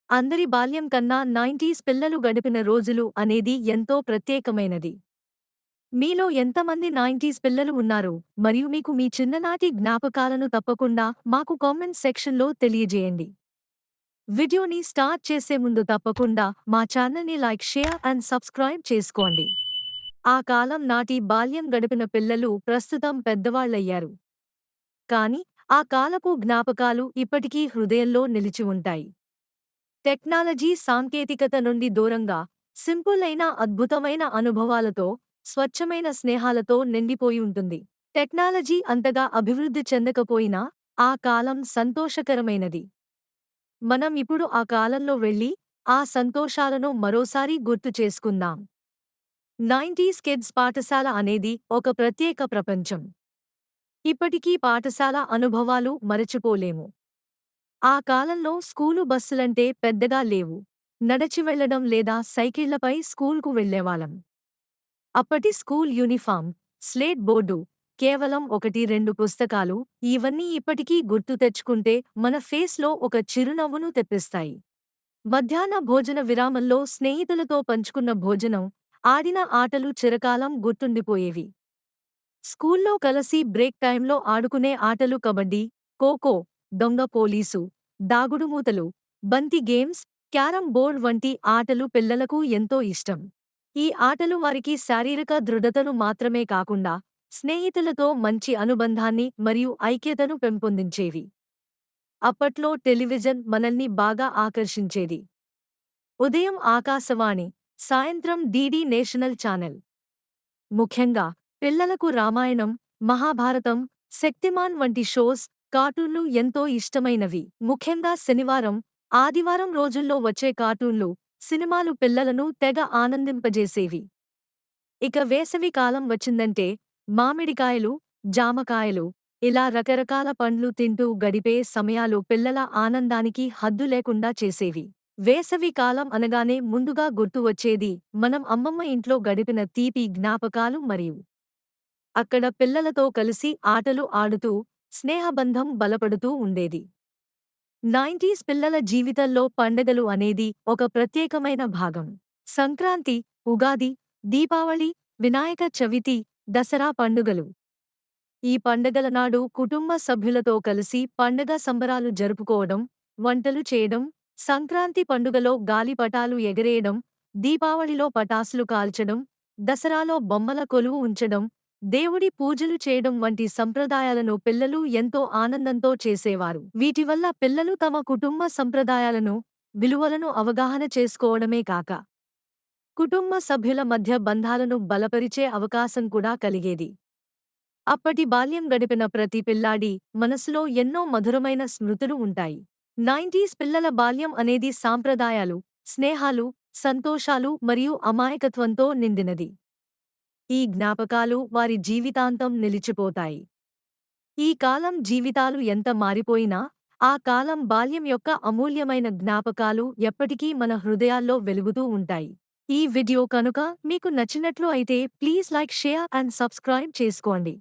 అందరి బాల్యం కన్నా 90స్ పిల్లలు గడిపిన రోజులు అనేది ఎంతో ప్రత్యేకమైనది. మీలో ఎంతమంది 90స్ పిల్లలు ఉన్నారు మరియు మీకు మీ చిన్ననాటి జ్ఞాపకాలను తప్పకుండా మాకు కామెంట్ సెక్షన్‌లో తెలియజేయండి. వీడియోని స్టార్ట్ చేసే ముందు తప్పకుండా మా ఛానల్‌ని లైక్, షేర్ అండ్ సబ్స్క్రైబ్ చేసుకోండి. ఆ కాలం నాటి బాల్యం గడిపిన పిల్లలు ప్రస్తుతం పెద్దవాళ్లయ్యారు. కానీ ఆ కాలపు జ్ఞాపకాలు ఇప్పటికీ హృదయంలో నిలిచి ఉంటాయి. టెక్నాలజీ సాంకేతికత నుండి దూరంగా, సింపుల్ అయిన అద్భుతమైన అనుభవాలతో, స్వచ్ఛమైన స్నేహాలతో నిండిపోయి ఉంటుంది. టెక్నాలజీ అంతగా అభివృద్ధి చెందకపోయినా, ఆ కాలం సంతోషకరమైనది. మనం ఇప్పుడు ఆ కాలంలో వెళ్లి, ఆ సంతోషాలను మరోసారి గుర్తు చేసుకుందాం. 90స్ కిడ్స్ పాఠశాల అనేది ఒక ప్రత్యేక ప్రపంచం. ఇప్పటికీ పాఠశాల అనుభవాలు మరచిపోలేము. ఆ కాలంలో స్కూలు బస్సులంటే పెద్దగా లేవు. నడచి వెళ్లడం లేదా సైకిళ్లపై స్కూల్కు వెళ్లేవాళ్ళం. అప్పటి స్కూల్ యూనిఫామ్, స్లేట్ బోర్డు, కేవలం 1-2 పుస్తకాలు, ఇవన్నీ ఇప్పటికీ గుర్తు తెచ్చుకుంటే మన ఫేస్‌లో ఒక చిరునవ్వును తెప్పిస్తాయి. మధ్యాహ్న భోజన విరామంలో స్నేహితులతో పంచుకున్న భోజనం, ఆడిన ఆటలు చిరకాలం గుర్తుండిపోయేవి. స్కూల్లో కలిసి బ్రేక్ టైంలో ఆడుకునే ఆటలు కబడ్డీ, ఖోఖో, దొంగ పోలీసు, దాగుడుమూతలు, బంతి గేమ్స్, క్యారమ్ బోర్డ్ వంటి ఆటలు పిల్లలకు ఎంతో ఇష్టం. ఈ ఆటలు వారికి శారీరక దృఢతను మాత్రమే కాకుండా, స్నేహితులతో మంచి అనుబంధాన్ని మరియు ఐక్యతను పెంపొందించేవి. అప్పట్లో టెలివిజన్ మనల్ని బాగా ఆకర్షించేది. ఉదయం ఆకాశవాణి, సాయంత్రం డీడీ నేషనల్ ఛానల్. ముఖ్యంగా పిల్లలకు రామాయణం, మహాభారతం, శక్తిమాన్ వంటి షోస్, కార్టూన్లు ఎంతో ఇష్టమైనవి. ముఖ్యంగా శనివారం, ఆదివారం రోజుల్లో వచ్చే కార్టూన్లు, సినిమాలు పిల్లలను తెగ ఆనందింపజేసేవి. ఇక వేసవి కాలం వచ్చిందంటే మామిడికాయలు, జామకాయలు, ఇలా రకరకాల పండ్లు తింటూ గడిపే సమయాలు పిల్లల ఆనందానికి హద్దు లేకుండా చేసేవి. వేసవి కాలం అనగానే ముందుగా గుర్తు వచ్చేది మనం అమ్మమ్మ ఇంట్లో గడిపిన తీపి జ్ఞాపకాలు మరియు అక్కడ పిల్లలతో కలిసి ఆటలు ఆడుతూ స్నేహబంధం బలపడుతూ ఉండేది. 90స్ పిల్లల జీవితంలో పండగలు అనేది ఒక ప్రత్యేకమైన భాగం. సంక్రాంతి, ఉగాది, దీపావళి, వినాయక చవితి, దసరా పండుగలు. ఈ పండగల నాడు కుటుంబ సభ్యులతో కలిసి పండగ సంబరాలు జరుపుకోవడం, వంటలు చేయడం, సంక్రాంతి పండుగలో గాలిపటాలు ఎగరేయడం, దీపావళిలో పటాసులు కాల్చడం, దసరాలో బొమ్మల కొలువు ఉంచడం, దేవుడి పూజలు చేయడం వంటి సంప్రదాయాలను పిల్లలు ఎంతో ఆనందంతో చేసేవారు. వీటివల్ల పిల్లలు తమ కుటుంబ సంప్రదాయాలను, విలువలను అవగాహన చేసుకోవడమే కాక, కుటుంబ సభ్యుల మధ్య బంధాలను బలపరిచే అవకాశం కూడా కలిగేది. అప్పటి బాల్యం గడిపిన ప్రతి పిల్లాడి మనసులో ఎన్నో మధురమైన స్మృతులు ఉంటాయి. 90స్ పిల్లల బాల్యం అనేది సాంప్రదాయాలు, స్నేహాలు, సంతోషాలు మరియు అమాయకత్వంతో నిండినది. ఈ జ్ఞాపకాలు వారి జీవితాంతం నిలిచిపోతాయి. ఈ కాలం జీవితాలు ఎంత మారిపోయినా, ఆ కాలం బాల్యం యొక్క అమూల్యమైన జ్ఞాపకాలు ఎప్పటికీ మన హృదయాల్లో వెలుగుతూ ఉంటాయి. ఈ వీడియో కనుక మీకు నచ్చినట్లు అయితే please like, share and subscribe చేసుకోండి.